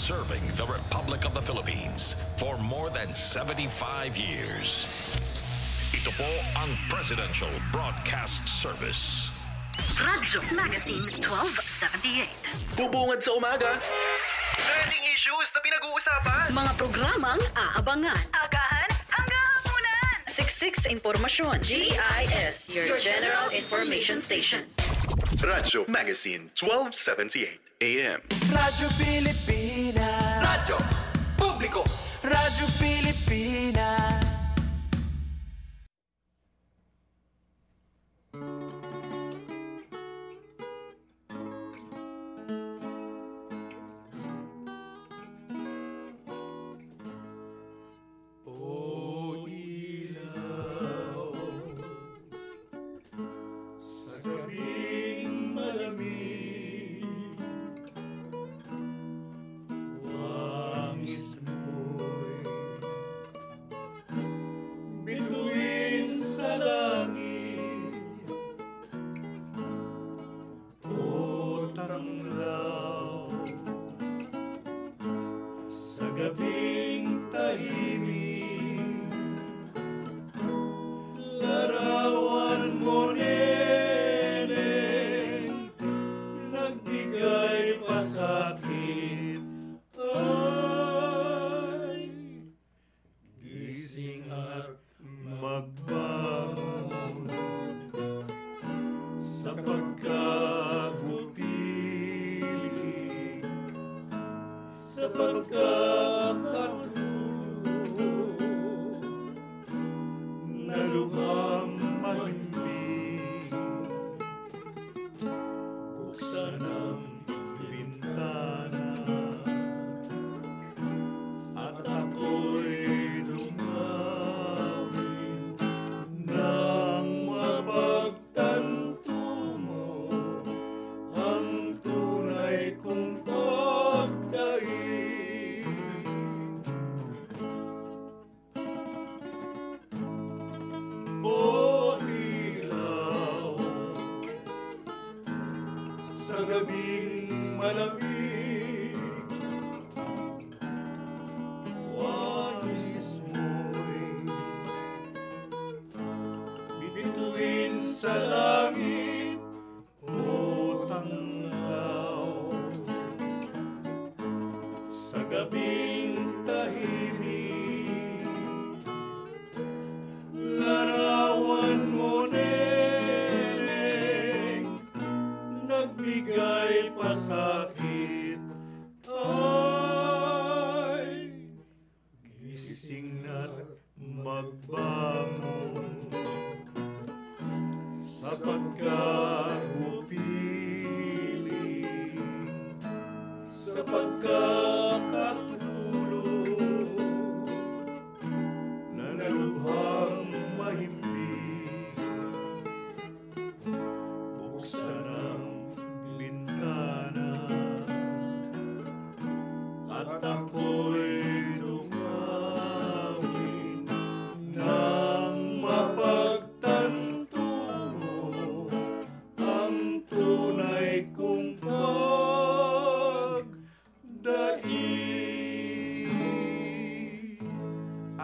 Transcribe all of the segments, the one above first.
serving the Republic of the Philippines for more than 75 years. Ito po ang Presidential Broadcast Service. Radyo Magazine 1278. Bubungad sa umaga. Trending issues na pinag-uusapan. Mga programang aabangan. Agahan hanggang hapunan. Siksik sa impormasyon. GIS, your general information station. Radyo Magazine 1278 AM. Radyo Pilipinas. Radyo Publiko. Radyo Pilipinas.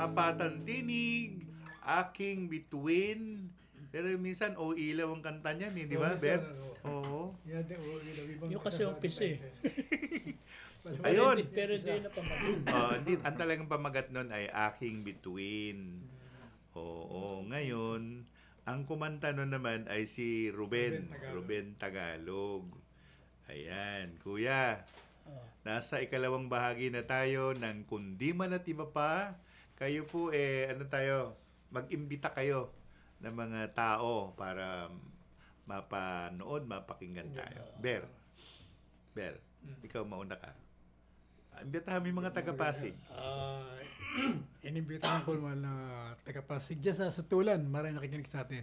Apatan tinig, aking bituin. Pero minsan, o ilaw ang kanta niyan, di ba, Ben? Oo. Yung kasi office eh. Ayun. Pero hindi na pamagat. Hindi, ang talagang pamagat nun ay aking bituin. Oo, ngayon, ang kumanta nun naman ay si Ruben Tagalog. Ayan, kuya. Nasa ikalawang bahagi na tayo ng Kundi Man at Iba Pa. Kayo po, mag-imbita kayo ng mga tao para mapanood, mapakinggan tayo. Ber, ikaw mauna ka. Imbitahan mo yung mga taga-Pasig. Inimbitahan ko naman na taga-Pasig dyan sa Sutulan. Maraming nakikinig sa atin.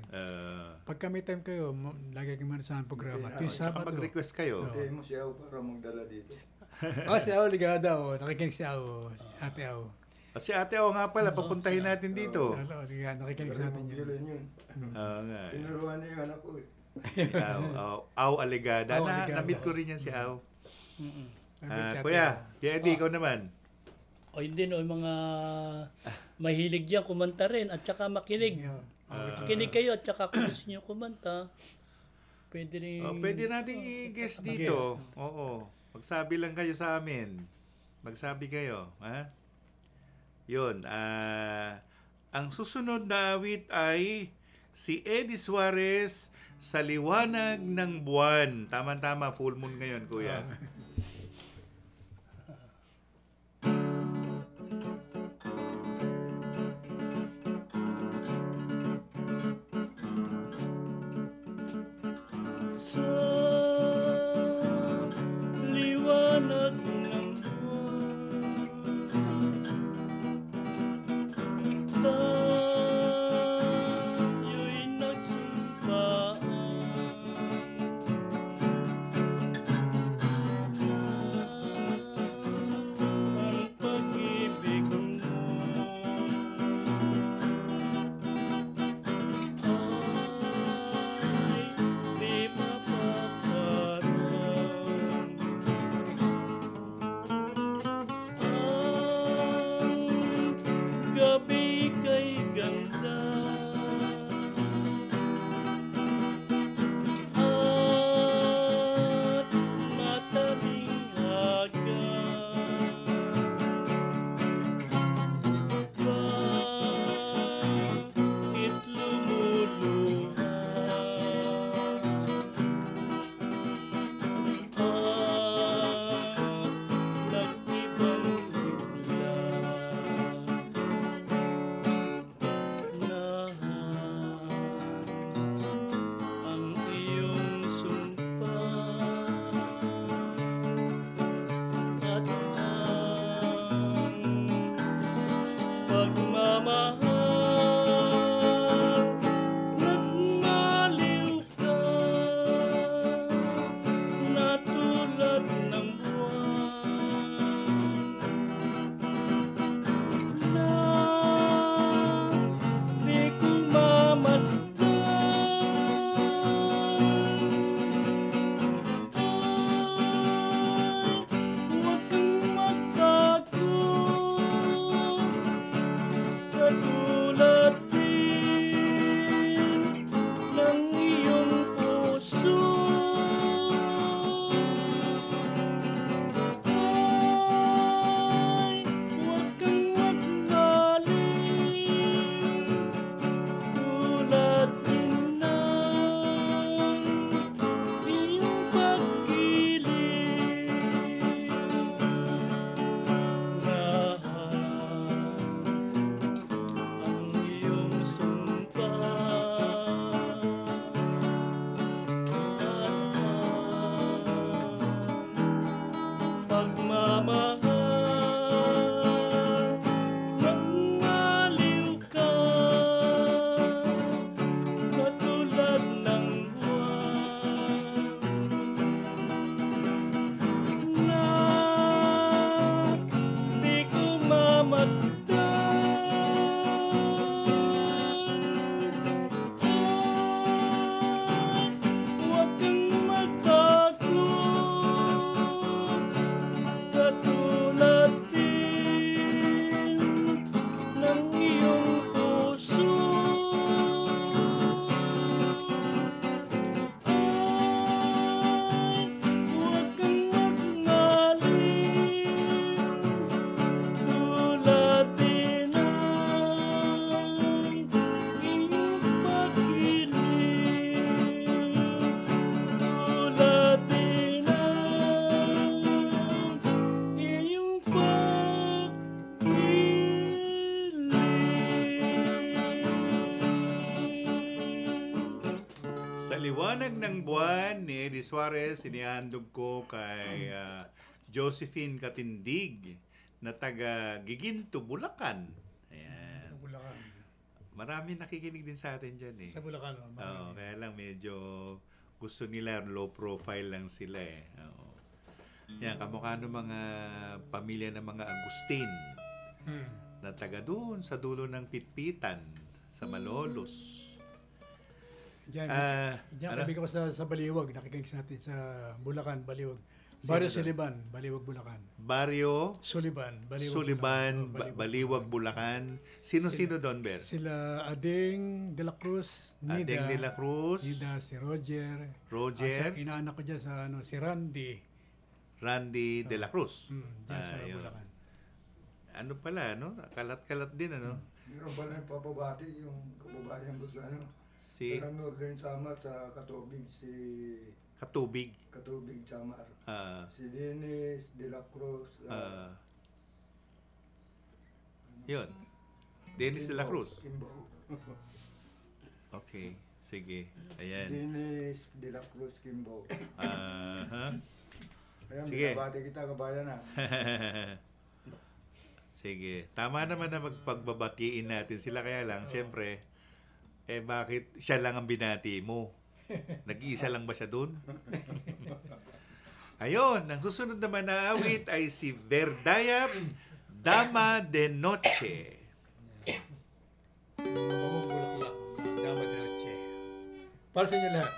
Pagka may time kayo, lagi kayo man sa programa. Tsaka mag-request kayo. Hindi mo si Ao para magdala dito. Si Ao Ligada. Nakikinig si Ao. Ate Ao. Si Ate Ao nga pala, papuntahin natin dito. Nakikinig sa atin yun. Oo nga. Tinuruan niya yung anak ko eh. Ao Aligada. Na-meet ko rin yan si Ao. Kuya, Eddie, ikaw naman. O hindi no, yung mga mahilig yan kumanta rin at saka makinig. Makinig kayo at saka kung gusto nyo kumanta, pwede rin... Pwede natin i-guess dito. Oo. Magsabi lang kayo sa amin. Magsabi kayo. Ha? Yun. Ang susunod na awit ay si Eddie Suarez sa Liwanag ng Buwan. Tama-tama, full moon ngayon, kuya. Sa liwanag ng buwan, tayo'y nagsumpaan ang pag-ibig mo ay di mapaparang. Ang gabi kay ganda at mataling bakit lumuluha nag-ibang bigla na ang iyong sumpa at ang pagmamahal. Nagmaliw ka na tulad ng buwan na di ko mamasdan. Huwag kang magtago, katulad din ng iyong puso. Ay, huwag kang maglalim, tulad din ng iyong pag-ibig na ang iyong sumpa at ang pagmamahal. Nangaliw ka katulad ng buwan na di ko mamasdan. Huwag kang magtago, katulad din ng iyong puso. Ay, huwag kang magngaling, tulad din ng iyong pag-ibig, tulad din ng iyong pag-ibig. Sa Liwanag ng Buwan ni Eddie Suarez, inihandog ko kay Josephine Katindig na taga Giginto, Bulacan. Ayan. Bulacan. Marami nakikinig din sa atin dyan eh. Sa Bulacan. Oo, kaya lang medyo gusto nila low profile lang sila eh. Oo. Yan, kamukha ng mga pamilya ng mga Agustin na taga doon sa dulo ng Pitpitan, sa Malolos. Diyan, ano? kami ko sa Baliwag, nakikinig sa atin sa Bulacan, Baliwag. Barrio Sino doon? Suliban, Baliwag, Bulacan. Barrio Suliban, Baliwag, Suliban, Bulacan. Baliwag, Bulacan. Sino-sino doon, Ber? Sila Ading de la Cruz, Nida. Adeng de la Cruz, Nida, si Roger. Roger, At sa inaanak ko dyan sa si Randy. Randy de la Cruz. Dyan sa Ayun. Bulacan. Ano pala, no? Kalat-kalat din, ano? Meron pala yung papabati yung kababayan ko sa ano. Si Sa Northern Samar sa Katubig, si Katubig. Katubig Samar. Ah, Si Dennis de la Cruz. yun. Dennis de la Cruz. Kimbo. Okay, sige. Ayan. Dennis de la Cruz Kimbo. Aha. Ayan, Sige. binabati kita kabayan na. Sige. Tama naman na magpagbabatiin natin sila. Kaya lang, siyempre, bakit siya lang ang binati mo? Nag-iisa lang ba siya dun? Ayun, ang susunod naman na awit ay si Verdayap, Dama de Noche. Mababang bulaklak, Dama de Noche. Para sa inyo lahat.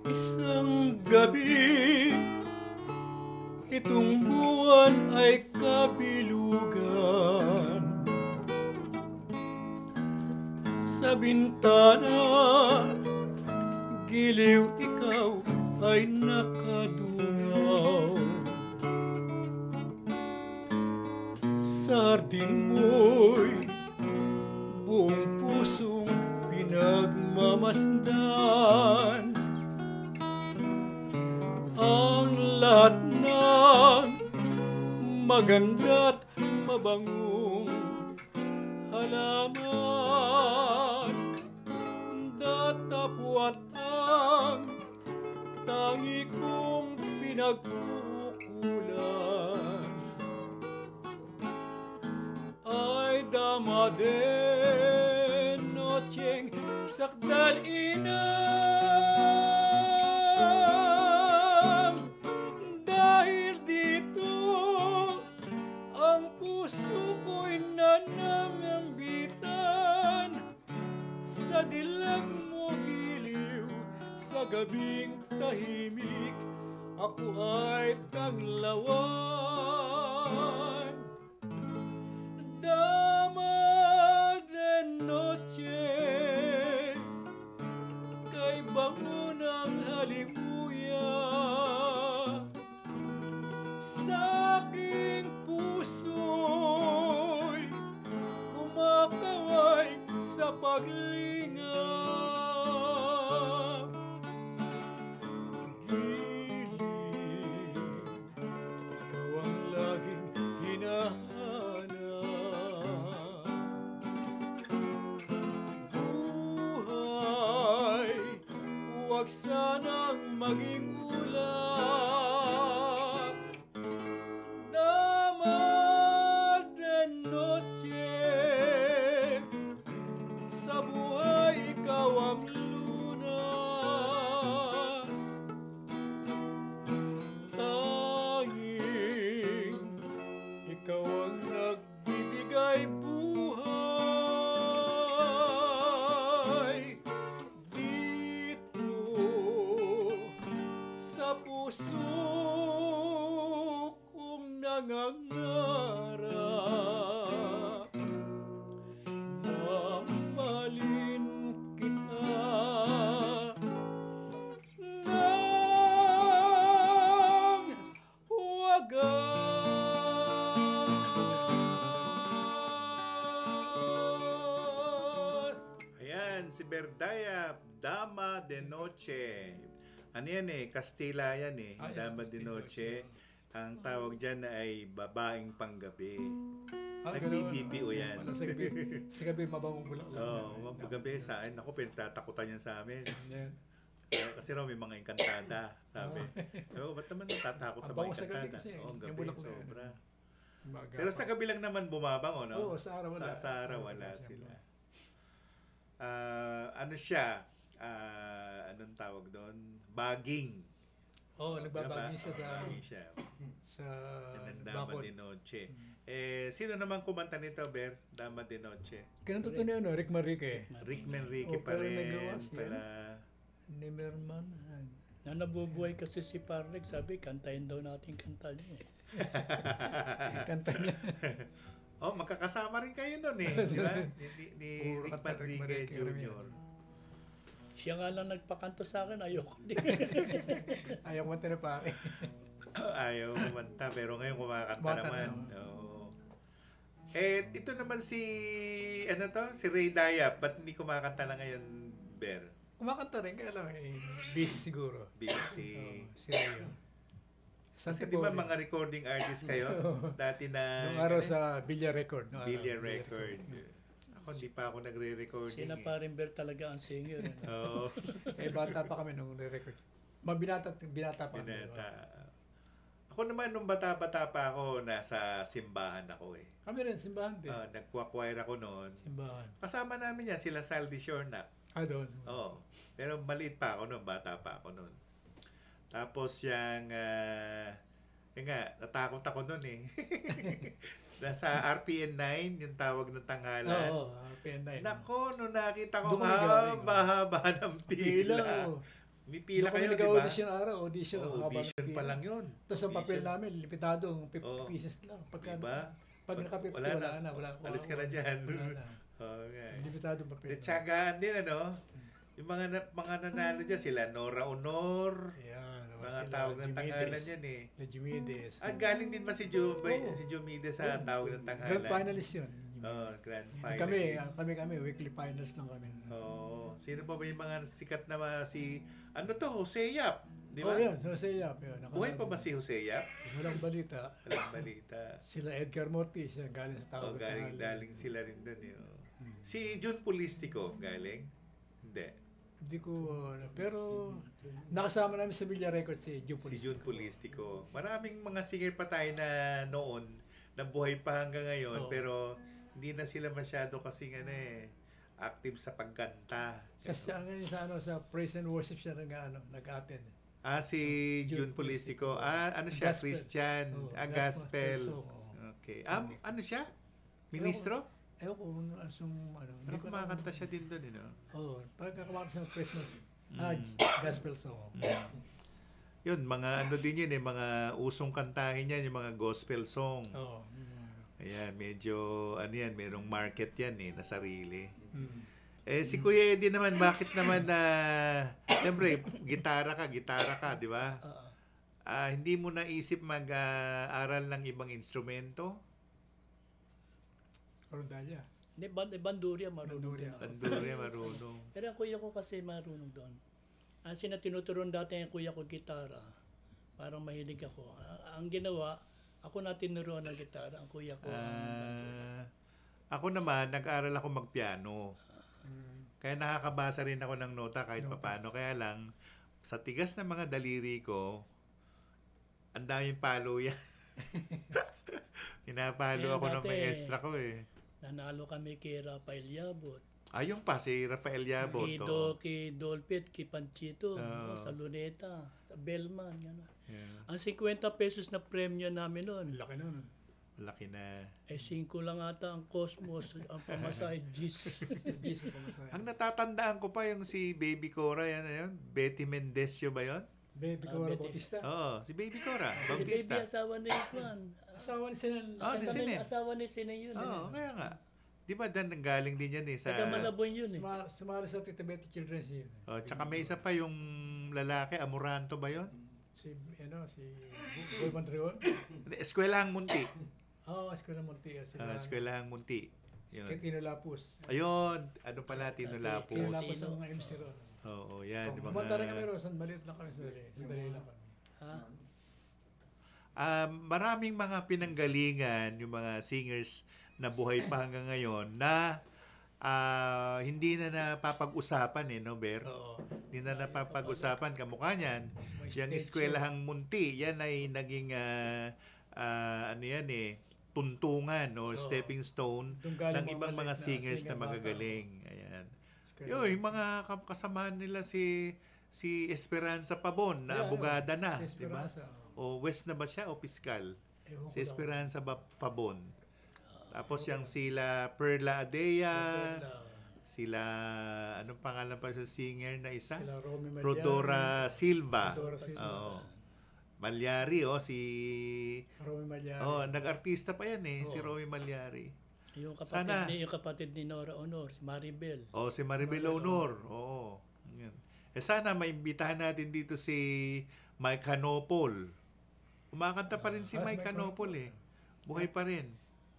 Isang gabi, itong buwan ay kabilugan. Sa bintana, giliw ikaw ay nakadungaw. Sardin mo'y buong pusong pinagmamasdan. Ang lahat ng maganda't mabangong halaman, datapwat ang tangi kong pinagkukulan. Ay dama de nocheng sakdal inam, dahil dito ang puso ko'y nananambitan. Sa dilag mo giliw, sa gabing tahimik, ako ay tanglawan. Dama de noche, kay bango ng halimuya, sa aking puso'y kumakaway sa paglingap. Giling, ikaw ang laging hinahanap. Buhay, huwag sanang maging ulap. Dama de noche, sa buhay ikaw ang lunas. Tanging ikaw ang nagbibigay buhay. Dito sa puso kong nangangarap, mamahalin kita ng wagas. Ayan, si Verdayap, Dama de Noche. Ano yan Kastila yan Dama de Noche. Ang tawag dyan ay babaeng panggabi. Nag-BBO yan. Sa gabi mababang bulaklak. Oo, magabi sa akin. Ako, pinatatakutan yan sa amin. Kasi raw may mga engkantada, sabi. Pero ba't naman natatakot sa mga Ang bango sa gabi engkantada? kasi, Oo, ang yung gabi, bulaklak na yan. sobra. Maga Pero pa. sa gabi lang naman bumabango, no? Oo, sa araw wala. Sa araw wala sila. Ano siya? Anong tawag doon? Baging. Oo, nagbabaging siya sa... Nagbabaging siya. Sa... Dama Bakod. de Noche. Sino naman kumanta nito, Ber? Dama de Noche. Ganun totoo na yun, Rick Manrique. Rick Manrique pa pero rin. nagawa siya. Pala. Nemerman. Na nabubuhay kasi si Parneg, sabi, kantahin daw natin kanta niya eh. Kanta niya. Magkakasama rin kayo nun eh. Di ba? Ni Rick Manrique Jr. Siya nga lang nagpakanta sa akin, ayoko din. Ayaw kumanta na pare. Ayaw kumanta, pero ngayon kumakanta Kumanta naman. na. Oo. Ito naman si Ray Dayap. Ba't hindi kumakanta na ngayon, Ber? Kumakanta rin, kaya lang busy siguro. Busy. Si Rayo. Kasi di ba mga recording artist kayo? Dati na... Nung araw sa Villa Record. Villa Record. Ako, hindi pa ako nagre-recording. Sina Parimber talaga ang singer. Oo. Bata pa kami nung re-record. Binata pa. Binata. Ako naman, nung bata-bata pa ako, nasa simbahan ako eh. Kami rin, simbahan din. Nagkwa-choir ako noon. Simbahan. Kasama namin yan, sila Saldi Shornak. Doon. Oo. Pero maliit pa ako noon, bata pa ako noon. Tapos yung, natakot ako noon eh. Nasa RPN 9, yung tawag ng tanghalan. Oo, RPN 9. Nako, nung nakita ko, Doon kami galing, haba ng pila. May pila kayo, di ba? Audition araw, audition. Audition pa lang yun. Tapos ang papel namin, lipitado, 50 pieces lang. Diba? Pag naka-50, wala na. Alis ka na dyan. Wala na. Okay. Limitado papel. Tsagaan din, ano? Yung mga nanalo dyan, sila Nora Honor. Yan. Mga tawag ng tanghalan yan eh. Legimedes. Galing din ba si Jumides sa tawag ng tanghalan? Grand finalist yun. Grand finalist. Kami, weekly finals lang kami. Sino pa ba yung mga sikat na Jose Yap? Di ba? Yan, Jose Yap. Buhay pa ba si Jose Yap? Walang balita. Sila Edgar Mortis, galing sa tawag. Galing sila rin doon. Si Jun Pulistico, galing? Hindi ko, pero nakasama namin sa Villa Records si Jun Pulistico. Si Jun Pulistico. Maraming mga singer pa tayo na noon, na buhay pa hanggang ngayon, pero hindi na sila masyado kasing active sa pagkanta. Kasi sa praise and worship siya nag-attend. Si Jun Pulistico. Ano siya? Gospel. Christian. Gospel. Okay. Ano siya? Ministro? Ewan ko Pero kumakanta siya din doon, pagka kumakanta sa Christmas, gospel song. Yun, mga din yun mga usong kantahin yan, yung mga gospel song. Ayan, medyo, merong market yan na sarili. Si Kuya Eddie naman, bakit naman siyempre, gitara ka, di ba? Hindi mo naisip mag-aral ng ibang instrumento? Rondalya. Hindi, bandurya marunong din ako. Bandurya marunong. Pero ang kuya ko kasi marunong doon. Kasi na tinuturon dati ang kuya ko gitara. Parang mahilig ako. Ang ginawa, ako na tinuruan ng gitara. Ang kuya ko ako naman, nag-aral ako magpiano. Kaya nakakabasa rin ako ng nota kahit papano. Kaya lang, sa tigas ng mga daliri ko, ang daming palo yan. Pinapalo ako ng maestra ko eh. Nanalo kami kay Rafael Yabot. Yung pa, si Rafael Yabot. Kay Dolpet, kay Panchito, sa Luneta, sa Bellman. Yeah. Ang 50 pesos na premyo namin noon. Laki noon. Laki na. 5 lang ata ang Cosmos, ang pamasahe, G's. Ang natatandaan ko pa yung si Baby Cora, yan. Betty Mendesio ba yun? Baby Cora Bautista? Oo, si Baby Cora Bautista. Si Baby asawa ni Juan. Asawa ni Sinan. Asawa ni Sinan yun. Kaya nga. Di ba galing din yan sa... Taga Malabon yun Sumali sa Tita Betty Children's yun. Tsaka may isa pa yung lalaki, Amoranto ba yun? Si Boy Mandrion? Eskwelahang Munti. Eskwelahang Munti. Eskwelahang Munti. Kay Tino Lapus. Ayun, Tino Lapus. Tino Lapus ang mga MC ron. Oo, yan. Kumanta rin kami ron, maliit lang kami sandali lang kami. Maraming mga pinanggalingan, yung mga singers na buhay pa hanggang ngayon na hindi na napapag-usapan Ber? Hindi na napapag-usapan. Kamukha niyan, yung Eskwelahang Munti, yan ay naging tuntungan o stepping stone ng ibang mga singers na magagaling. Ayan. Yung mga kasamahan nila si si Esperanza Pabon na abogada na, Si di ba? Esperanza, O West na ba siya o Piskal? Ewan ko Si lang. Esperanza Pabon. Tapos yung sila Perla Adea, sila anong pangalan pa sa singer na isa? Sila Romy Malyari. Rodora Silva. Rodora Silva. Oo. Malyari, si Romy Malyari. nag-artista pa yan si Romy Malyari. Yung Sana. kapatid ni Nora Honor, si Maribel. Si Maribel Honor. Oo. Yan. Sana maimbitahan natin dito si Mike Hanopol. Kumakanta pa rin si Mike Hanopol Buhay pa rin.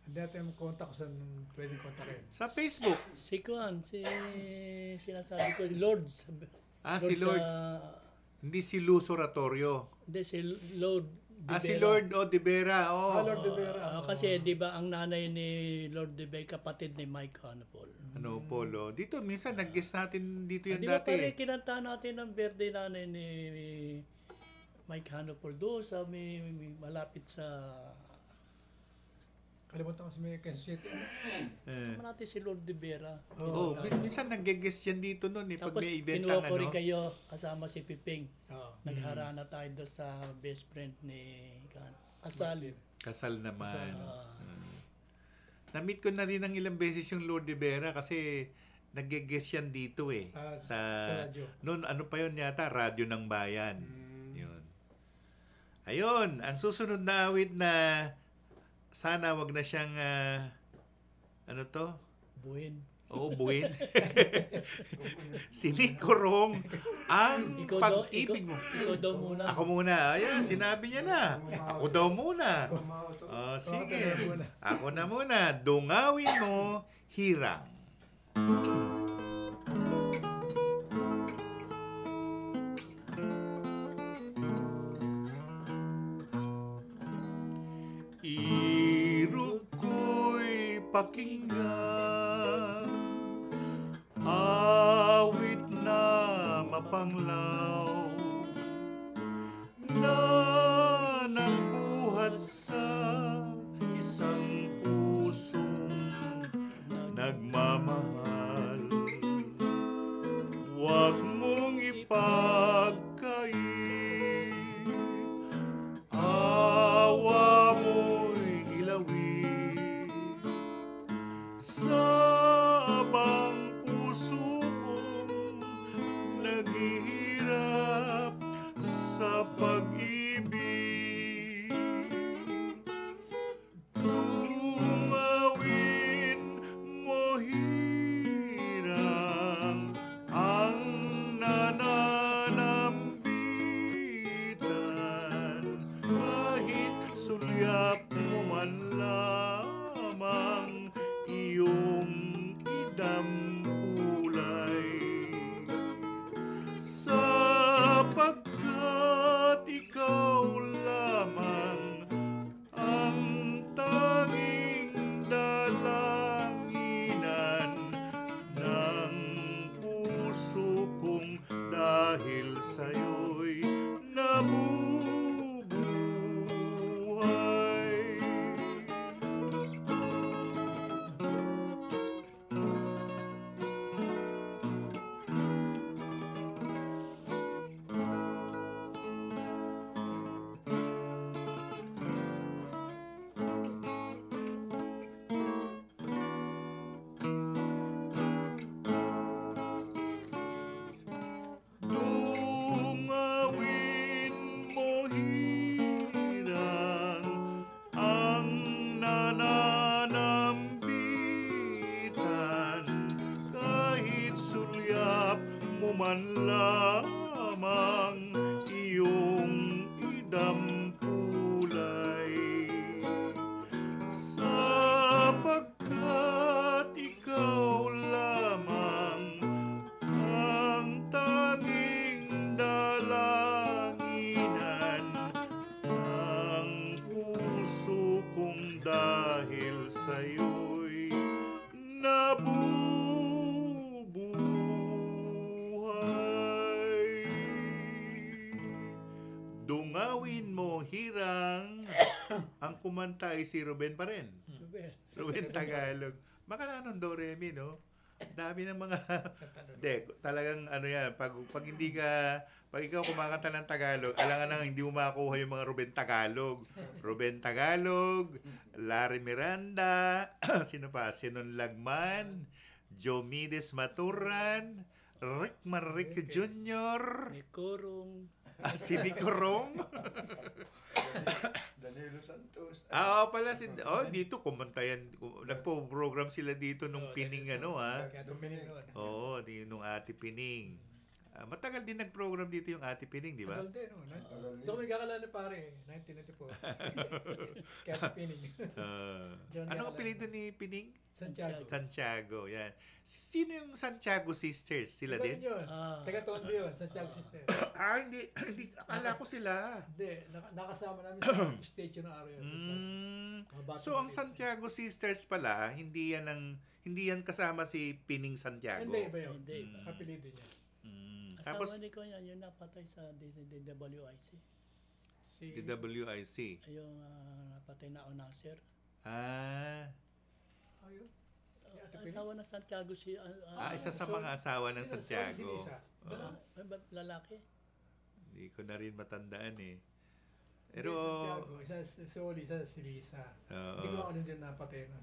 Hindi natin contact ko saan pwedeng kontakin. Sa Facebook. Si Kuan, sinasabi ko, Lord. Si Lord. Hindi si Luz Oratorio. Hindi, si Lord De Vera. Si Lord De Vera. Lord De Vera. Kasi di ba ang nanay ni Lord De Vera, kapatid ni Mike Hanopol. Polo. Dito, minsan nag-guest natin dito yan Di ba dati. pare, kinanta natin ang birthday nanay ni Mike Hanopol doon sa may malapit sa... Kalimutan ko si May Kansas City. Sama natin si Lord De Vera. Minsan nag-guest yan dito noon pag Tapos may event kinuha ang ko rin kayo kasama si Piping. Oo. Nagharana tayo doon sa best friend ni Kasal. Kasal naman. Na-meet ko na rin ng ilang beses yung Lord De Vera kasi nag-guest yan dito sa radyo. Noon, ano pa yun yata? Radyo ng Bayan. Yun. Ayun, ang susunod na awit na sana wag na siyang ano to? Buhin. Oo, buhin. Sinikurong ang pag-ibig mo. Ikaw daw muna. Ako muna. Ayan, sinabi niya na. Ako daw muna. Sige. Ako na muna. Dungawin mo, hirang. Irog ko'y pakinggan, awit na mapanglaw, na nagbuhat sa isang pusong nagmamahal. Huwag mong ipagkait, awa mo'y hilawin sa abang puso kong naghihirap sa pag-ibig. Dungawin mo hirang ang nananambitan, kahit sulyap mo man lamang iyong idampulay, sapagkat ikaw lamang ang tanging dalanginan ng puso kong, dahil sa'yo'y nabubuhay. Dungawin mo hirang ang nananambitan, kahit sulyap mo man lamang iyong idampulay, sapagkat ikaw lamang ang tanging dalanginan ng puso kong, dahil sa'yo'y nabubuhay. Dungawin mo hirang. Ang kumanta ay si Ruben pa rin. Ruben Tagalog. Makalanon do re mi, no? Dami ng mga talagang ano yan, pag ikaw kumakanta ng Tagalog, alangan nang hindi mo makakuha yung mga Ruben Tagalog. Ruben Tagalog, Larry Miranda, sino pa? Sinon Lagman, Jomides Maturan, Rick Manrique Jr., Nicorong. Si Nicorong. Danilo Santos. Pala dito kumanta yan. Nagpo-program sila dito nung Pining Oo, nung Ate Pining. Matagal din nag-program dito yung Ate Pining, di ba? Tagal din, no? Doon kami kakalala pare, 1994. Kaya Ate Pining. Anong apelido ni Pining? Santiago, yan. Sino yung Santiago Sisters? Sila din? Yun. Taga-Tondo yun, Santiago Sisters. Hindi. Akala ko sila. Hindi, nakasama namin sa stage ng araw yun. So, ang Santiago Sisters pala, hindi yan kasama si Pining Santiago. Hindi, iba yun. Apelido niya. Asawa ni ko yan, yung napatay sa DWIC. DWIC? Yung napatay na announcer. Ayun. Asawa ng Santiago isa sa mga asawa ng Santiago. Lalaki? Hindi ko na rin matandaan eh. Pero Santiago, isa si Soli, isa si Lisa. Hindi ko ako din napatay na.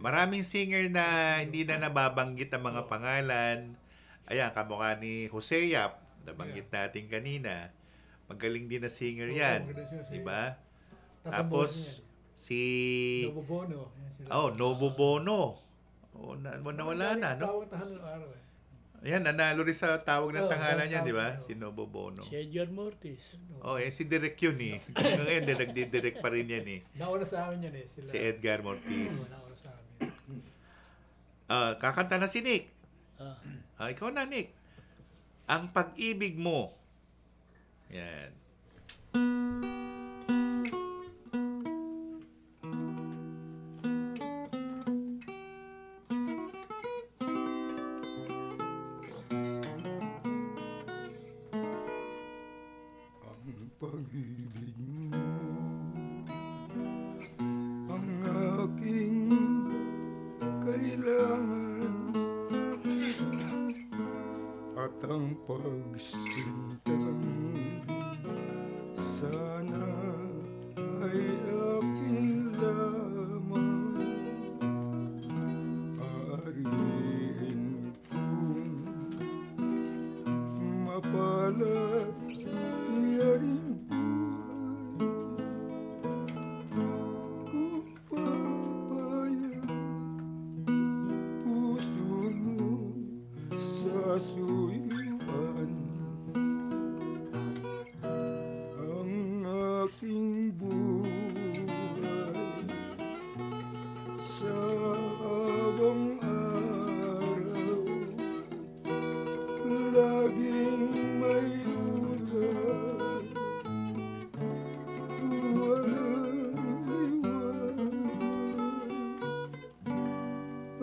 Maraming singer na hindi na nababanggit ang mga pangalan. Ayan, kamukha ni Jose Yap, nabanggit natin kanina. Magaling din na singer yan. Diba? Tapos, si Novo Bono. Novo Bono. Nawala na, no? Tawag tahanan ng araw eh. Ayan, nanalo rin sa tawag ng tangalan niya, di ba? Si Novo Bono. Si Edgar Mortis. Si Direk yun eh. Ngayon, nagdidirect pa rin yan eh. Nauna sa amin yan eh. Si Edgar Mortis. Nauna sa amin. Kakanta na si Nick. Ikaw na, Nick. Ang pag-ibig mo. Yan. Ang pag-ibig mo, ang aking kailangan, at ang pagsintang sana ay akin lamang. Aariin kong mapalad yaring buhay kung papayag puso mo sa suyuan. Ang aking buhay sa habang araw laging may ulan, walang iwan.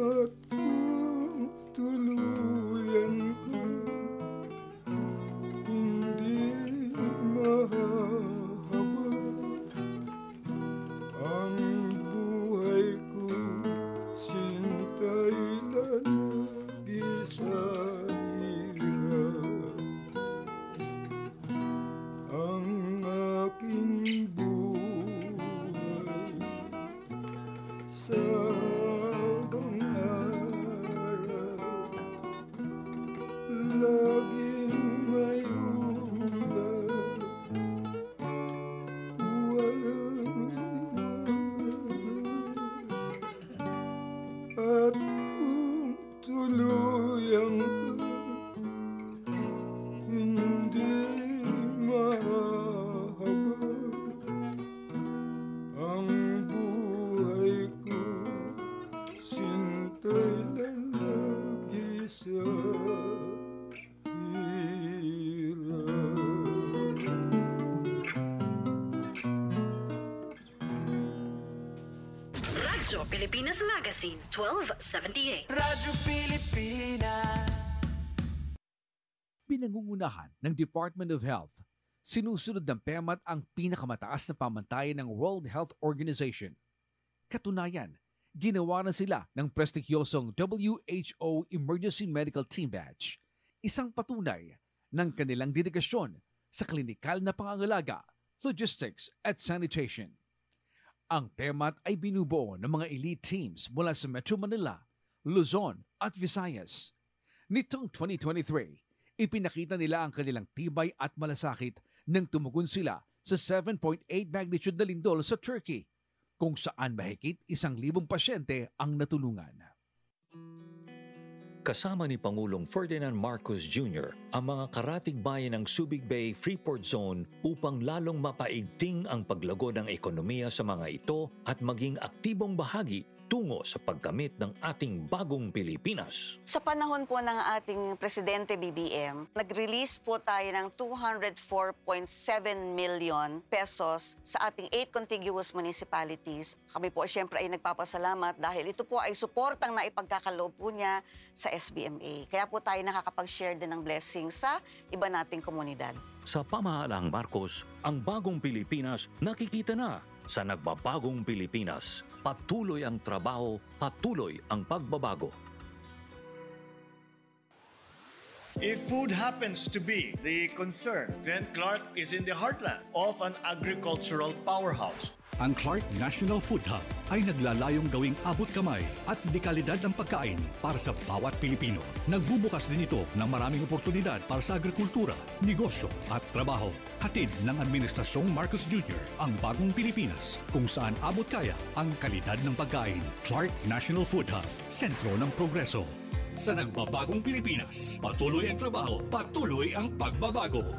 At kung tuluyan ko hindi mahahabag ang buhay ko, sintay lalagi sa hirap. Ang aking buhay sa habang araw laging may ulan, walang iwan. At kung tuluyan ka hindi mahahabag ang buhay ko, sintay lalagi sa Radyo Pilipinas Magazine 1278. Radyo Pilipinas. Pinangungunahan ng Department of Health, sinusunod ng PEMAT ang pinakamataas na pamantayan ng World Health Organization. Katunayan, ginawa na sila ng prestigyosong WHO Emergency Medical Team Badge, isang patunay ng kanilang dedikasyon sa klinikal na pangangalaga, logistics at sanitation. Ang TEMAT ay binubuo ng mga elite teams mula sa Metro Manila, Luzon at Visayas. Nitong 2023, ipinakita nila ang kanilang tibay at malasakit nang tumugon sila sa 7.8 magnitude na lindol sa Turkey, kung saan mahigit 1,000 pasyente ang natulungan. Kasama ni Pangulong Ferdinand Marcos Jr. ang mga karatig bayan ng Subic Bay Freeport Zone upang lalong mapaigting ang paglago ng ekonomiya sa mga ito at maging aktibong bahagi tungo sa pagkamit ng ating bagong Pilipinas. Sa panahon po ng ating Presidente BBM, nag-release po tayo ng 204.7 million pesos sa ating 8 contiguous municipalities. Kami po siyempre ay nagpapasalamat dahil ito po ay suportang na ipagkakaloob po niya sa SBMA. Kaya po tayo nakakapag-share din ng blessings sa iba nating komunidad. Sa pamahalaang Marcos, ang bagong Pilipinas nakikita na sa nagbabagong Pilipinas. Patuloy ang trabaho, patuloy ang pagbabago. If food happens to be the concern, then Clark is in the heartland of an agricultural powerhouse. Ang Clark National Food Hub ay naglalayong gawing abot kamay at dekalidad ng pagkain para sa bawat Pilipino. Nagbubukas din ito ng maraming oportunidad para sa agrikultura, negosyo at trabaho. Hatid ng Administrasyong Marcos Jr. ang bagong Pilipinas kung saan abot kaya ang kalidad ng pagkain. Clark National Food Hub, sentro ng progreso. Sa nagbabagong Pilipinas, patuloy ang trabaho, patuloy ang pagbabago.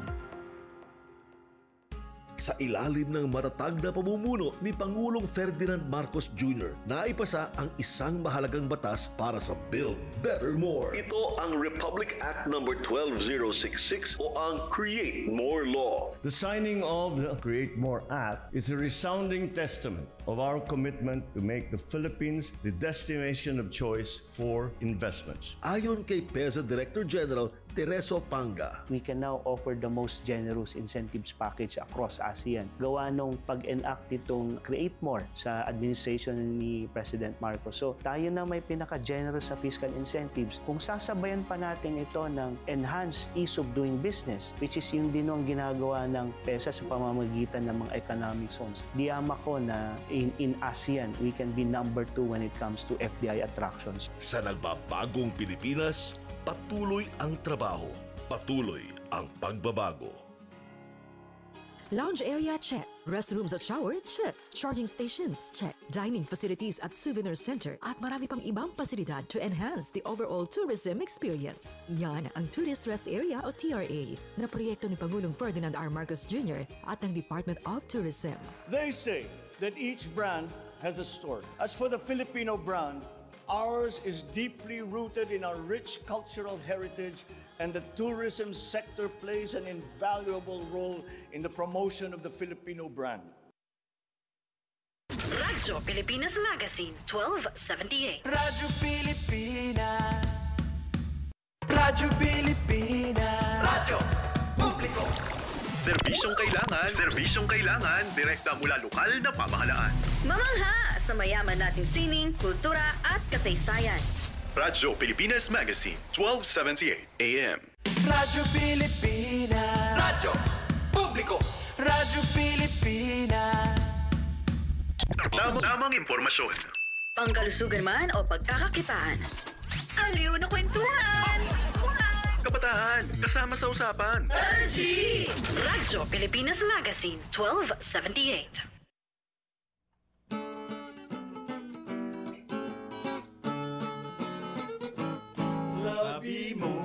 Sa ilalim ng matatag na pamumuno ni Pangulong Ferdinand Marcos Jr., naipasa ang isang mahalagang batas para sa Build Better More. Ito ang Republic Act No. 12066 o ang Create More Law. The signing of the Create More Act is a resounding testament of our commitment to make the Philippines the destination of choice for investments. Ayon kay PEZA Director General Tereso Panga, we can now offer the most generous incentives package across ASEAN. Gawa nung pag-enact nitong Create More sa administration ni President Marcos. So tayo na may pinaka-generous sa fiscal incentives. Kung sasabayan pa natin ito ng enhanced ease of doing business, which is yung din ang ginagawa ng PEZA sa pamamagitan ng mga economic zones. Diyamak ko na in ASEAN, we can be number 2 when it comes to FDI attractions. Sa nagbabagong Pilipinas, patuloy ang trabaho, patuloy ang pagbabago. Lounge area, check. Restrooms at shower, check. Charging stations, check. Dining facilities at souvenir center at marami pang ibang pasilidad to enhance the overall tourism experience. Yan ang Tourist Rest Area o TRA na proyekto ni Pangulong Ferdinand R. Marcos Jr. at ng Department of Tourism. They say that each brand has a story. As for the Filipino brand, ours is deeply rooted in our rich cultural heritage, and the tourism sector plays an invaluable role in the promotion of the Filipino brand. Radyo Pilipinas Magazine, 1278. Radyo Pilipinas. Radyo Pilipinas. Radyo Publiko. Serbisyong kailangan, direkta mula lokal na pamahalaan. Mamangha sa mayaman nating sining, kultura at kasaysayan. Radyo Pilipinas Magazine, 1278 AM. Radyo Pilipinas. Radyo Publiko. Radyo Pilipinas. Tamang impormasyon. Pangkalusugan man o pagkakakitaan. Aliw na kwentuhan! Kabataan, kasama sa usapan. Radyo Pilipinas Magazine, 1278. Labi mo,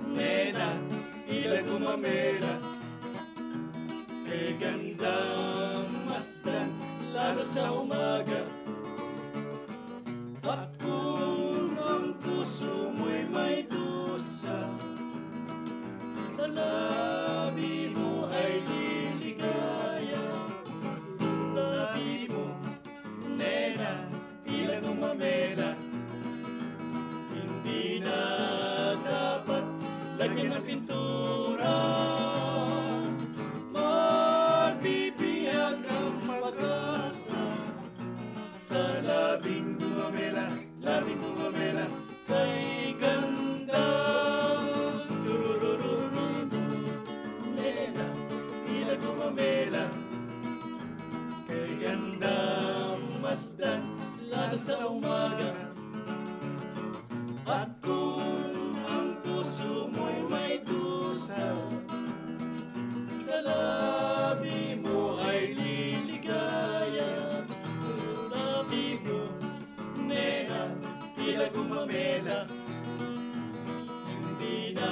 nena, ila gumamera. Kay gandang masdan, lalo't sa umaga. At kung ang puso mo'y may dusa, sa labi mo ay liligaya. gumamela, kay ganda masdan, lalo sa umaga. At kung ang puso mo'y may dusa, sa labi mo ay liligaya. Labi mo, nena, tila gumamela, hindi na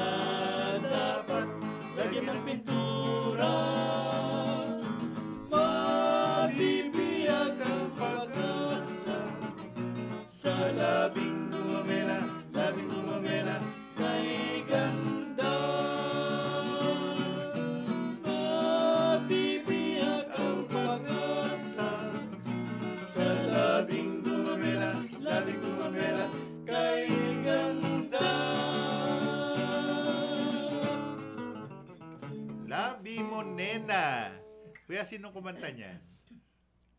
dapat lagyan ng pintura. Mabibiyag ang pag-asa sa labing gumamela, labing gumamela, kay ganda. Mabibiyag ang pag-asa sa labing gumamela, labing gumamela, kay ganda. Labi mo, nena. Kuya, sinong kumanta niyan?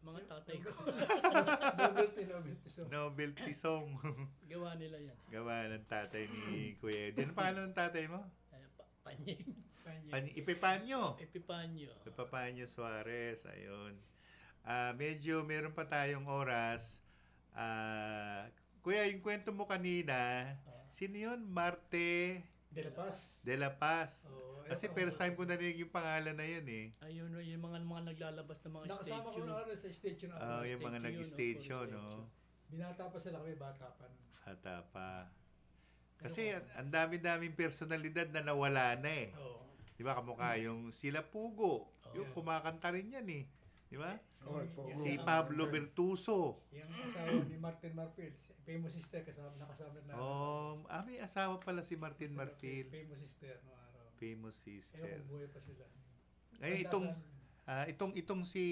Mga tatay ko. Novelty song. Gawa nila yan. Gawa ng tatay ni Kuya Eddie. Ano pangalan ng tatay mo? Panying. Epipanyo. Epipanyo. Epipanyo Suarez. Ayun. Medyo meron pa tayong oras. Kuya, yung kwento mo kanina, sino yun? Marte De La Paz. De La Paz. Kasi first time ko narinig yung pangalan na yun eh. Ayun, yung mga naglalabas ng mga stage. Nakasama ko na sa stage yun. Yung mga nag-stage yun, no? Binata pa sila kami, bata pa. Bata pa. Kasi ang dami-daming personalidad na nawala na eh. Di ba, kamukha yung sila Pugo. Yung kumakanta rin yan eh. Di ba? Si Pablo Bertuso. Yung asawa ni Martin Marfil. Famous sister, nakasama na. May asawa pala si Martin Marfil. Famous sister, no araw. Famous sister. Ewan, buhay pa sila. Itong si,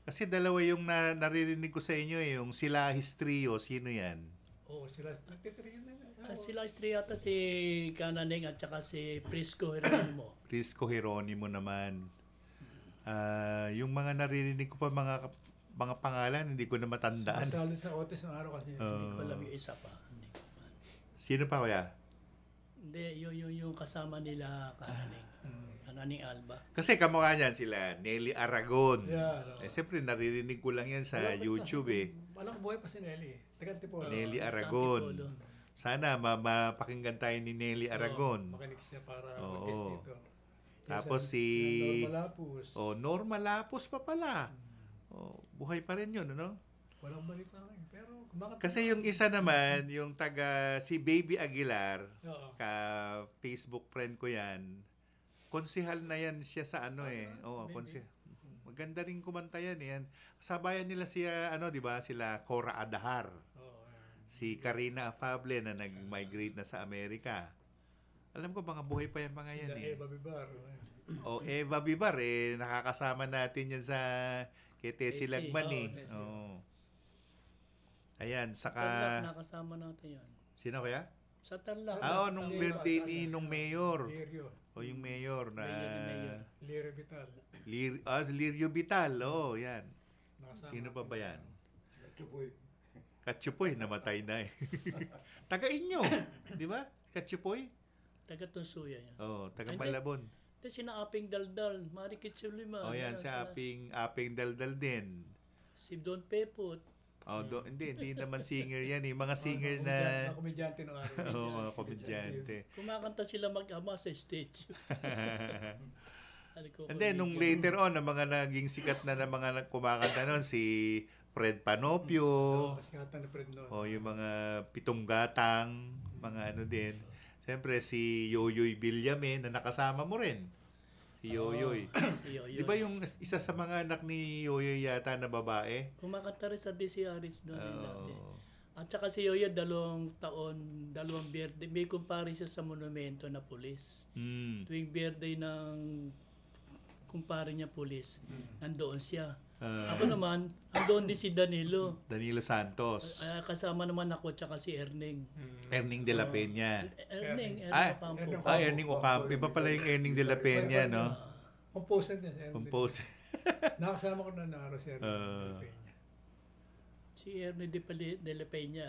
kasi dalawa yung naririnig ko sa inyo eh, yung sila Histrio, sino yan? Sila nagtitrio na. Sila Histrio ata si Kananeng at saka si Prisco Jeronimo. Prisco Jeronimo naman. Yung mga naririnig ko pa mga pangalan, hindi ko na matandaan. Sumasali sa Otis ng araw kasi. Hindi ko alam yung isa pa. Sino pa kuya? Hindi, yung kasama nila Kananeng Alba. Kasi kamukha niyan sila, Nelly Aragon. Yeah, siyempre naririnig ko lang yan sa YouTube eh. Walang buhay pa si Nelly. Taga-Antipolo. Nelly Aragon. Sana mapakinggan tayo ni Nelly Aragon. Makinig siya para mag-guest dito. Tapos si Norma Lapus. Norma Lapus pa pala. Buhay pa rin yun, ano? Walang balita ngayon. Pero kasi yung isa naman, yung si Baby Aguilar, Facebook friend ko yan, konsehal na yan siya sa konsehal. Maganda rin kumanta yan. Sabayan nila siya, di ba, sila Cora Adahar. Si Karina Afable na nag-migrate na sa Amerika. Alam ko, mga buhay pa yan mga yan eh. Eva Bibar. Eva Bibar nakakasama natin yan sa Ketesi Lagman eh. Ayan, saka... Sa Tarlac, nakasama natin yan. Sino kaya? Sa Tarlac. Nung birthday ni nung mayor. Yung mayor na... Lirio Vital. Lirio Vital. Yan. Sino pa ba yan? Katsupoy, namatay na eh. Taga-inyo, di ba? Katsupoy? Taga-Tunsuya yan. Taga Malabon. Sina Aping Daldal, Marikit Sulima. Yan, si Aping Daldal din. Si Don Pepot. Hindi naman singer yan eh. Mga singer na... Mga komedyante no araw. Mga komedyante. Kumakanta sila mag-ama sa stage. Hindi, nung later on, ang mga naging sikat na mga kumakanta nun, si Fred Panopio. Yung mga Pitong Gatang, mga din. Siyempre, si Yoyoy Villame na nakasama mo rin. Si Yoyoy. Di ba yung isa sa mga anak ni Yoyoy yata na babae? Kumakanta rin sa DCRS doon dati. At saka si Yoyoy, 2 birthday. May kumpare siya sa monumento na pulis. Tuwing birthday ng kumpare niya pulis, nandoon siya. Ako naman, andoon din si Danilo. Danilo Santos. Kasama naman ako tsaka si Erning. Erning de la Peña. Erning Ocampo. Erning Ocampo. Iba pala yung Erning de la Peña, no? Composer din. Composer. Nakasama ko na naroon si Erning de la Peña. Si Erning de la Peña,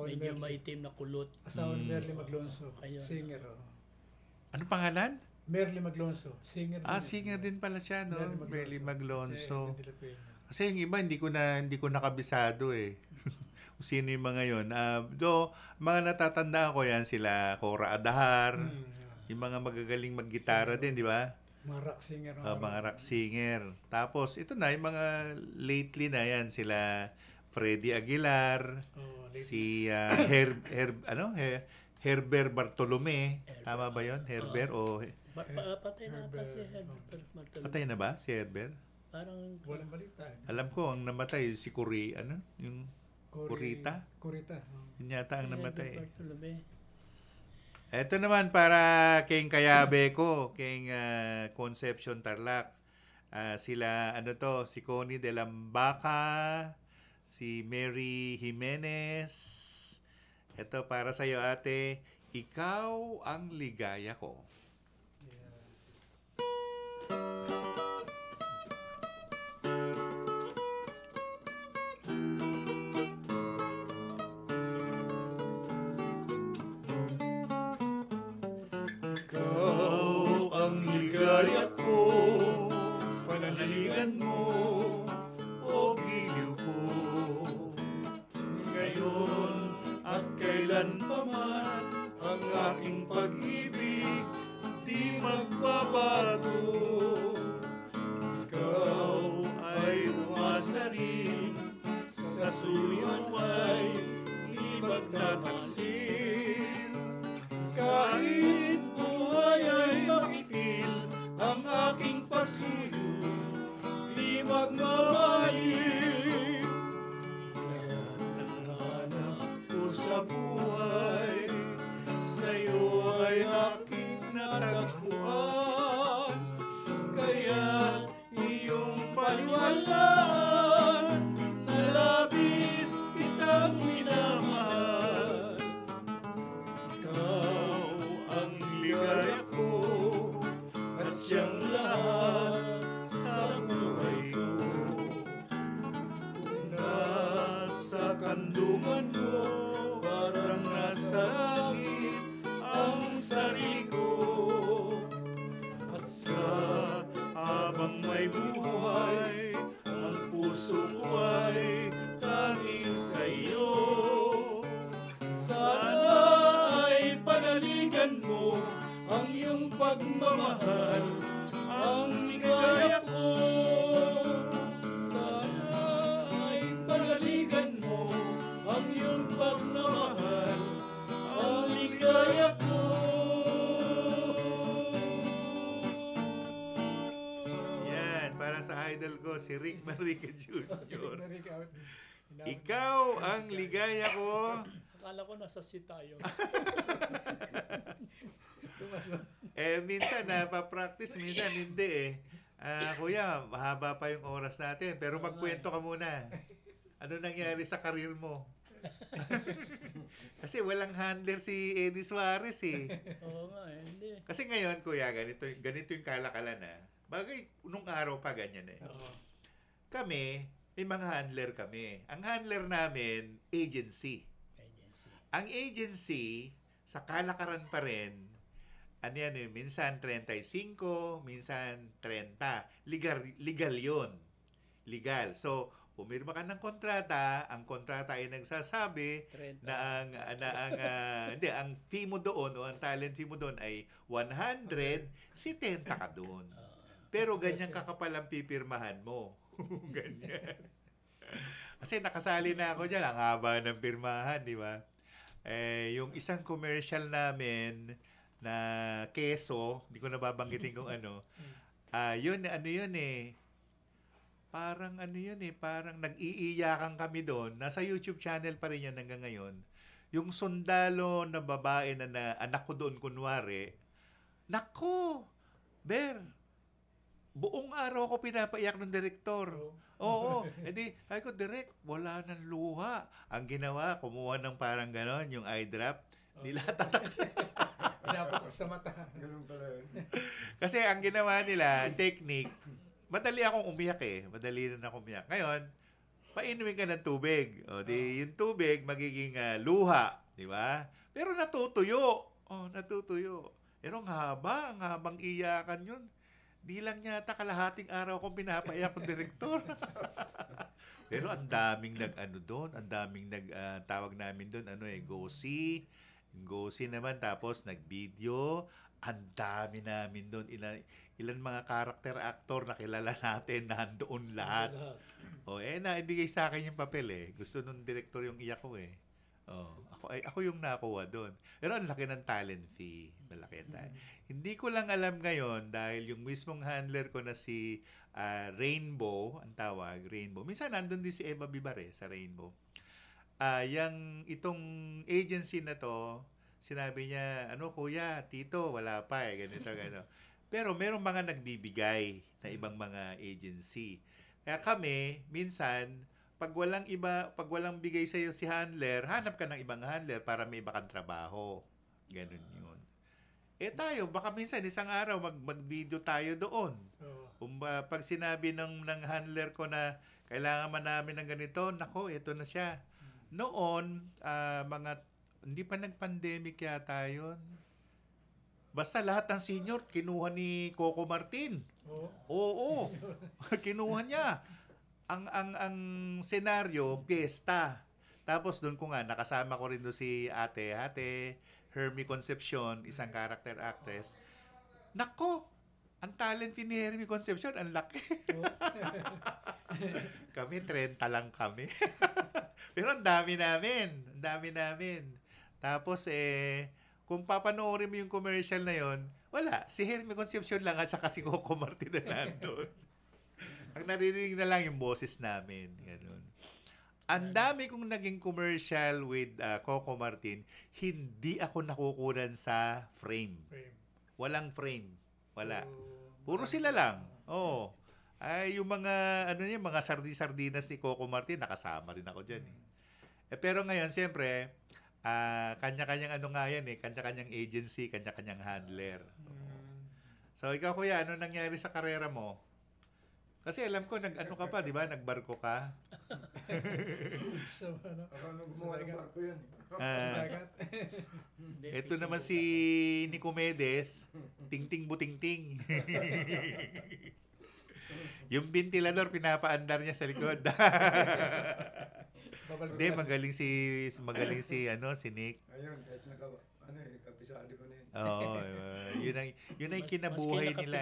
medyo maitim na kulot. Asawa ni Merly Maglonso. Singer. Ano pangalan? Merly Maglonso. Singer din. Singer din pala siya, no? Merly Maglonso. Okay, Kasi yung iba, hindi ko nakabisado eh. Kung sino yung mga yun. Mga natatandaan ko yan, sila Cora Adahar, yung mga magagaling maggitara din, di ba? Mga rock singer. Mga rock singer. Tapos, ito na, yung mga lately na yan, sila Freddy Aguilar, si Herbert Bartolome. Tama ba yun? Herbert o... Patay na pa si Herbert Bartolome. Patay na ba si Herbert? Parang walang balita. Alam ko, ang namatay si yung Kurita? Kurita. Yun yata ang namatay. Herbert Bartolome. Ito naman para kay Kayabe ko, kay Concepcion Tarlac. Sila, si Connie de Lambaca, si Mary Jimenez. Ito para sa iyo, ate. Ikaw ang ligaya ko. Ikaw ang ligaya ko, panaligan mo, o giliw ko. Ngayon at kailan pa man, ang aking pag-ibig di magbabago. Ikaw ay umasa rin, sa suyo ay libag na taksil. Kahit buhay ay makitil, ang aking pagsuyo di magmamalik. Kaya naghahanap ko sa buhay, sa'yo ay aking natagpuan. Kaya iyong paniwalaan na labis kitang minamahal. Ikaw ang ligaya ko at siyang lahat sa buhay ko. Nasa kandungan mo, parang nasa langit ang sarili ko. At sa habang may buhay, ang puso ko ay tanging sa'yo. Sana ay panaligan mo ang iyong pagmamahal, ang ligaya ko. Sana ay panaligan mo ang iyong pagmamahal, ang ligaya ko. Yan, para sa idol ko, si Rick Marica Jr. Ikaw ang ligaya ko. Akala ko nasa si tayo. Minsan napapractice, minsan hindi kuya, mahaba pa yung oras natin. Pero magkwento ka muna. Ano nangyari sa karir mo? Kasi walang handler si Eddie Suarez eh. Oo nga hindi. Kasi ngayon, kuya, ganito yung kalakalan na. Bagay, nung araw pa ganyan eh. Kami, may mga handler kami. Ang handler namin, agency. Ang agency, sa kalakaran pa rin, ano yan eh, minsan 35, minsan 30. Legal yun. Legal. So, pumirma ka ng kontrata, ang kontrata ay nagsasabi 30. na ang fee mo doon o ang talent fee mo doon ay 100, si 10 ka doon. Pero ganyan kakapal ang pipirmahan mo. Ganyan. Kasi nakasali na ako dyan, ang haba ng pirmahan, di ba? Yung isang commercial namin na keso, hindi ko nababanggitin kung ano, parang nag-iiyakan kami doon. Nasa YouTube channel pa rin yan hanggang ngayon. Yung sundalo na babae na anak ko doon kunwari, nako, Ber, buong araw ako pinapaiyak ng direktor. Oo. Edi, ay ko, direct, wala nang luha. Ang ginawa, kumuha ng parang ganon, yung eye drop, nilatatak. Pinapatak sa mata. Ganun pala yun. Kasi ang ginawa nila, technique, madali akong umiyak eh. Madali na akong umiyak. Ngayon, painumin ka ng tubig. O, yung tubig, magiging luha. Di ba? Pero natutuyo. Natutuyo. Pero ang habang iyakan yun. Di lang yata kalahating araw kong pinapaiyak ng direktor. Pero ang daming doon, ang daming tawag namin doon, Go-see. Go-see naman, tapos nag-video. Ang dami namin doon. Ilan mga character actor na kilala natin, nandoon lahat. Naibigay sa akin yung papel Gusto nung director yung iyak ko ako yung nakuha doon. Pero ang laki ng talent fee. Malaki ang talent. Hindi ko lang alam ngayon dahil yung mismong handler ko na si Rainbow, ang tawag, Rainbow. Minsan nandun din si Eva Bibare sa Rainbow. Itong agency na to, sinabi niya, kuya, tito, wala pa ganito. Pero merong mga nagbibigay na ibang mga agency. Kaya kami, minsan, pag walang bigay sa'yo si handler, hanap ka ng ibang handler para may iba kang trabaho. Ganun yun. Tayo, baka minsan, isang araw, mag-video tayo doon. Pag sinabi ng handler ko na kailangan man namin ng ganito, nako, ito na siya. Noon, hindi pa nag-pandemic yata yun. Basta lahat ng senior, kinuha ni Coco Martin. Oo. Kinuha niya. Ang senaryo, piyesta. Tapos doon ko nga, nakasama ko rin doon si Ate Hermie Concepcion, isang character actress. Nako, ang talent ni Hermie Concepcion, ang laki. Kami, 30 lang kami. Pero ang dami namin. Tapos, kung papanoorin mo yung commercial na yon, wala. Si Hermie Concepcion lang at saka si Coco Martin na nandun. Ang narinig na lang yung boses namin. Ganun. Ang dami kong naging commercial with Coco Martin, hindi ako nakukunan sa frame. Walang frame. Wala. Puro sila lang. Yung mga, mga sardinas ni Coco Martin, nakasama rin ako dyan. Pero ngayon, siyempre, kanya-kanyang kanya-kanyang agency, kanya-kanyang handler. So, ikaw kuya, ano nangyari sa karera mo? Kasi alam ko, ka pa, di ba? Nagbarko ka. Gumawa ng barko yan. Ito naman si Nicomedes, ting-ting buting-ting. Yung ventilador, pinapaandar niya sa likod. Hindi, magaling si Nick. Ayun, kahit kabisado ko na yun. Yun ang kinabuhay nila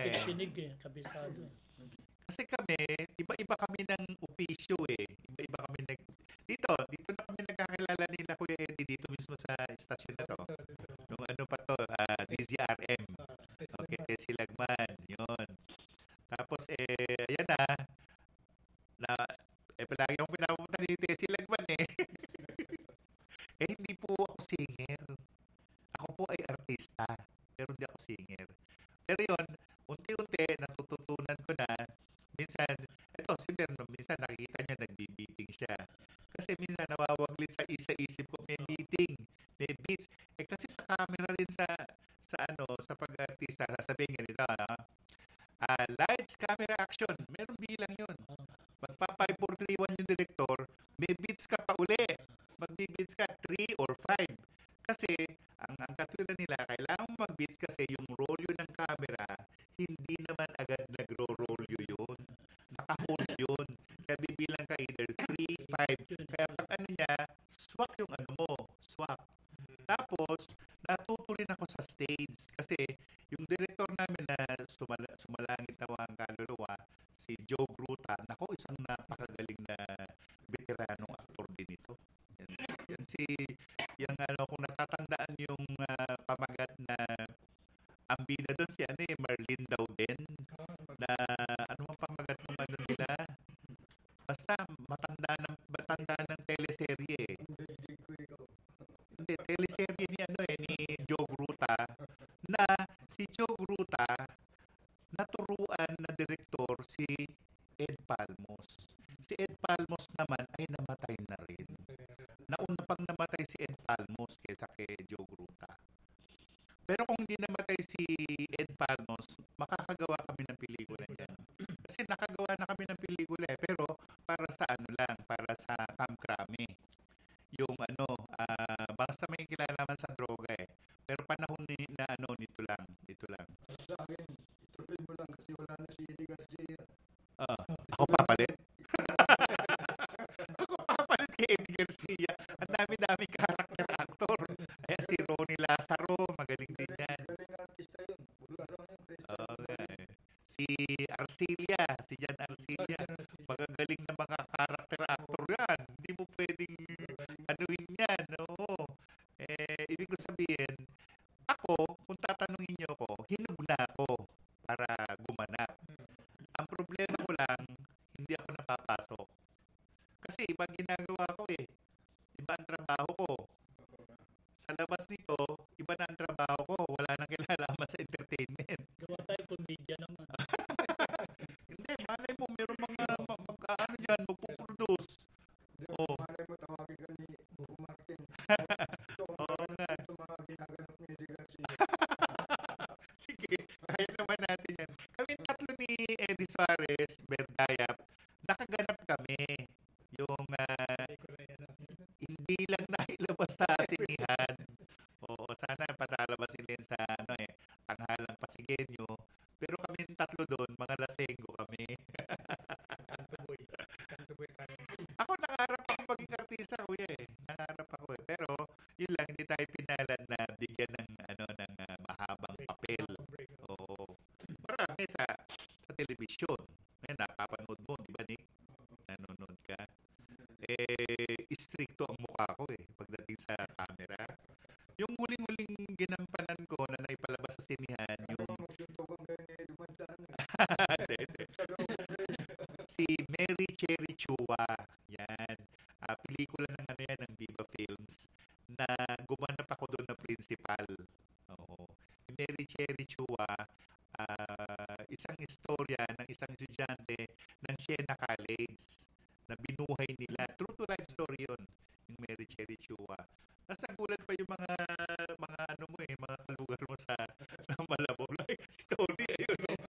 Kabisado. Kasi kami, iba-iba kami ng opisyo Iba-iba kami dito na kami nagkakilala nila Kuya Eddie dito mismo sa istasyon na to. Nung DZRM. Okay, Silagman, yun. Tapos ayan palagi akong pinapunta dito Silagman hindi po ako singer. Ako po ay artista, pero hindi ako singer. Pero yun, unti-unti natututunan ko na. Minsan nakikita niya nagbi-beating siya. Kasi minsan nawawaglit sa isip ko, may beating, may beats. Kasi sa camera rin sa pag-artista, sasabihin ganito, lights, camera, action. Meron bilang yun. Magpa 5, 4, 3, 1 yung director, may beats ka pa uli. Magbi-beats ka 3 or 5. Kasi, ang katulad nila, kailangan mag-beats kasi yung rolyo ng camera, hindi naman agad nagro-rolyo yun. Naka-hold yun. Kaya bibilang ka either 3, 5. Kaya pag swak yung swak. Tapos, natuto rin ako sa stage. Kasi, yung director namin na sumalangit na ang kaluluwa, si Joe Gruta, isang napakagaling na veteranong aktor din ito. Kung natatandaan yung pamagat na ang bida doon si Marlene daw din na ang pamagat ng nila basta matanda ng teleserye hindi teleserye ni Joe Gruta na si Joe Gruta naturuan na direktor si Ed Palmos. Si Ed Palmos naman ay namatay na rin. Nauna pang namatay si Ed Palmos kaysa kay Joe Gruta. Pero kung hindi namatay si Ed Palmos, makakagawa kami ng pelikula niya. Kasi nakagawa na kami ng pelikula pero para sa para sa Camp Crame. Yung basta may kilala naman sa droga Pero panahon nito lang. Ako papalit? Ako papalit kay Eddie Garcia. Ang dami-dami character actor. Ayan, si Ronnie Lazaro, magaling din yan. Okay. Si Arcilia, si Jan Arcilia. Magagaling na mga character actor yan. Hindi mo pwedeng anuin yan. Oo. Ibig ko sabihin, ako, kung tatanungin niyo ako, hinug na ako para gumanap. Ang problema ko lang, hindi ako napapasok. Kasi iba ginagawa ko eh. Iba ang trabaho ko. Sa labas nito, iba na ang trabaho ko. Wala nang kilalaman sa entertainment. Gawa tayo komedya naman. Hindi, malay mo, meron mga magkaano dyan, magpuproduce. Oo. Malay mo, tawagin ka ni Buko Martin. Oo nga. Ito mga ginaganap ni Eddie Garcia. Sige, kaya naman natin yan. Kami tatlo ni Eddie Suarez, Berdayap, nakaganap kami. Yung hindi lang nailabas sa sinihan. Oo, sana patalabas sila sa tanghalang Pasigenyo. Pero kami tatlo doon, mga lasenggo kami. Ako nangarap ako maging artista, kuya eh. Nangarap ako eh. Pero yun lang, hindi tayo pinalad na bigyan ng mahabang papel. Oo. Marami sa telebisyon. Napapanood mo, di ba, Nick? Nanonood ka. Istrikto ang mukha ko eh pagdating sa camera. Yung huling-huling ginampanan ko na naipalabas sa sinihan, yung si Mary Cherry Chua. Yan. Pelikula ng Viva Films na gumanap ako doon na principal. Oo. Mary Cherry Chua, isang istorya ng isang estudyante ng Siena College na binuhay nila. True to life story yun, yung Mary Cherry Chua. Nasa gulat pa yung mga mga kalugar mo sa Malabo. Si Tony, ayun.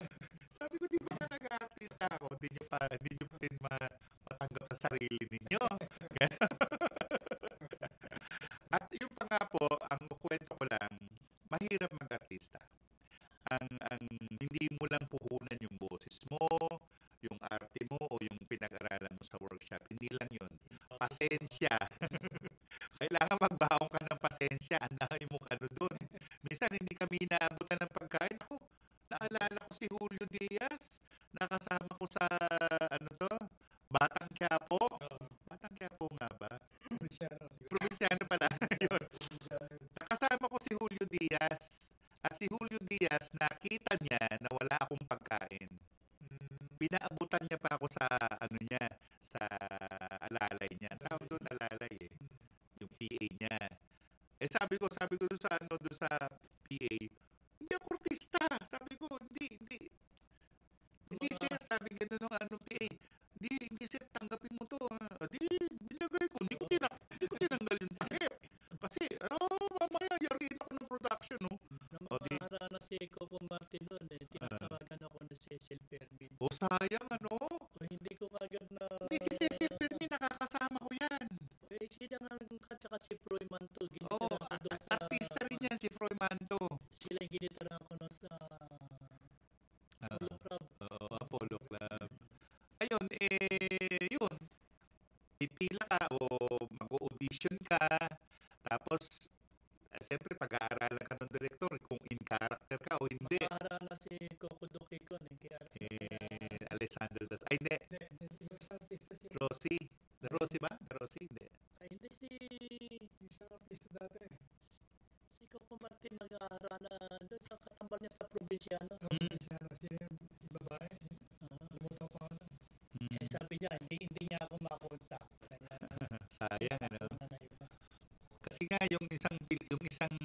Sabi ko, di ba nag-artista ako? Hindi nyo pa rin matanggap sa sarili ninyo. At yung pa nga po, ang kwento ko lang, mahirap mag-artista. Ang hindi mo lang puhunan yung boses mo, yung arte mo, o yung pinag-aralan mo sa workshop. Hindi lang yun. Pasensya. Kailangan magbaong ka ng pasensya. Ang dami mo doon. Minsan, hindi kami inaabutan ng pagkain. Ako, naalala ko si Julio Diaz. Nakasama ko sa, Batang Quiapo. Batang Quiapo nga ba? Provinciano pala. Yun. Nakasama ko si Julio Diaz. At si Julio Diaz, nakita niya na wala akong pagkain. Pinaabutan niya pa ako sa sa alalay niya. Tawag doon alalay eh. Yung PA niya. Sabi ko doon sa PA, hindi ako artista. Sabi ko, hindi siya, sabi gano'n ng PA. Hindi siya, tanggapin mo to. Binagay ko. Hindi ko tinanggal yung takip. Kasi, mamaya yarin ako ng production, no? Nakarana si Coco Martin doon eh. Tinatawagan ako na Cecil Fermin. Sayang, hindi ko kagad na... Hindi, si Cecil Fermin, nakakasama ko yan. Sila nga, tsaka si Froy Manto. Artista rin yan, si Froy Manto. Sila yung ginitala ko na sa... Apollo Club. Apollo Club. Ayun, yun. Pipila ka o mag-audition ka. Tapos, siyempre, pag-aaralan ka ng director kung in character ka o hindi. Makaharana si Coco Dokikon. Alessandro Das. Ay, hindi. Rosie. Rosie ba? Rosie, hindi. Ay, hindi isang artista dati. Si Coco Martin nag-aharana doon sa katambal niya sa Provinciano. Provinciano, siya yung babae. Lumutaw pa ako. Sabi niya, hindi niya ako makontak. Sayang, Kasi nga, yung isang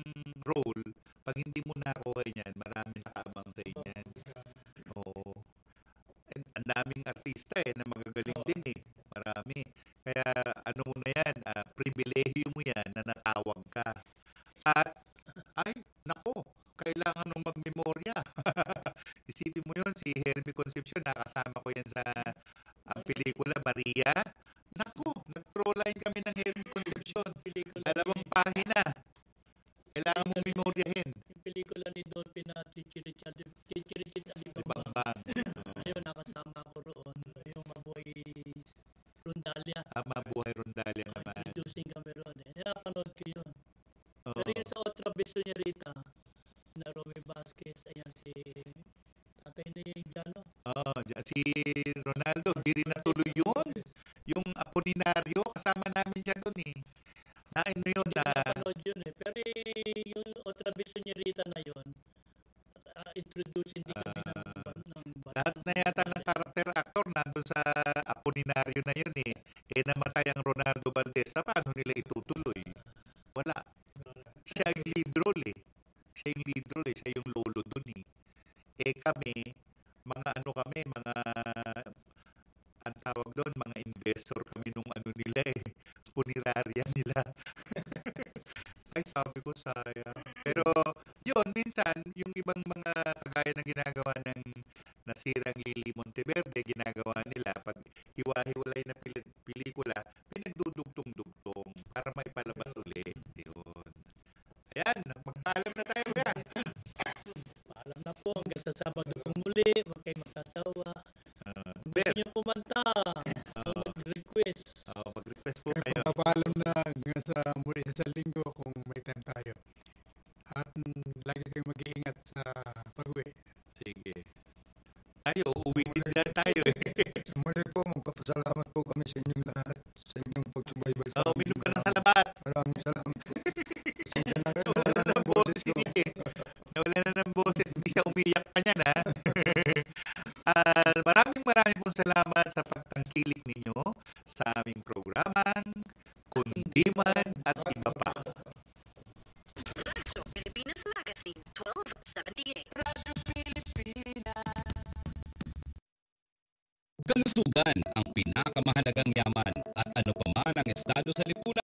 role, pag hindi mo nakuha yan, marami nakabang sa inyan. Oo. Ang daming artista na magagaling din eh. Marami. Kaya mo na yan, pribilehyo mo yan na natawag ka. At, kailangan nung magmemorya. Isipin mo yun, si Hermie Concepcion, nakasama ko yan sa pelikula Maria. Nag-throw line kami ng Hermie Concepcion. 2 pahina. Kailangan mong memoryahin. Yung pelikula ni Dolphy na Chichirichit Alibambang. Ayun, nakasama ko roon. Yung Si Ronaldo, di rin natuloy yun. Yung Apolinario, kasama namin siya doon eh. Na ano yun na... Napanood yun eh. Pero yung Otra Vez Señorita na yun, introduce hindi kami ng lahat na yata ng character actor nandun sa Apolinario na yun eh. Namatay ang Ronaldo Valdez. Paano nila itutuloy? Wala. Siya yung lead role eh. Siya yung lolo dun eh. Kami, mga ano kami, mga ang tawag doon, mga investor kami nung ano nila eh. Punerarya nila. Ay, sabi ko sayang. Pero, yun, minsan, yung ibang mga kagaya na ginagawa ng nasirang Lily Monteverde, ginagawa nila, pag hiwa-hiwalay na pelikula, pinagdudugtong-dugtong para may palabas ulit. Yun. Ayan, magpaalam na tayo yan. Paalam na po, hanggang sa Sabado kung muli, huwag kayo magsasawa. Gusto nyo kumanta, mag-request. Mag-request po kayo. Papaalam na hanggang sa muli sa linggo kung may time tayo. At lagi kayong mag-iingat sa pag-uwi. Sige. Tayo, uuwi din dyan tayo eh. Muli po, magpapasalamat po kami sa inyong lahat, sa inyong pagsubaybay sa amin. Uminom ka na sa labat. Maraming salamat po. Nawala na ng boses hindi eh. Nawala na ng boses. Hindi siya umiyak pa niyan ha. Maraming pong salamat sa pagtangkilik ninyo sa aming programang Kundiman at Iba Pa. Radyo Pilipinas Magazine, 1278. Radyo Pilipinas. Kalusugan ang pinakamahalagang yaman at ano pa man ang estado sa lipunan.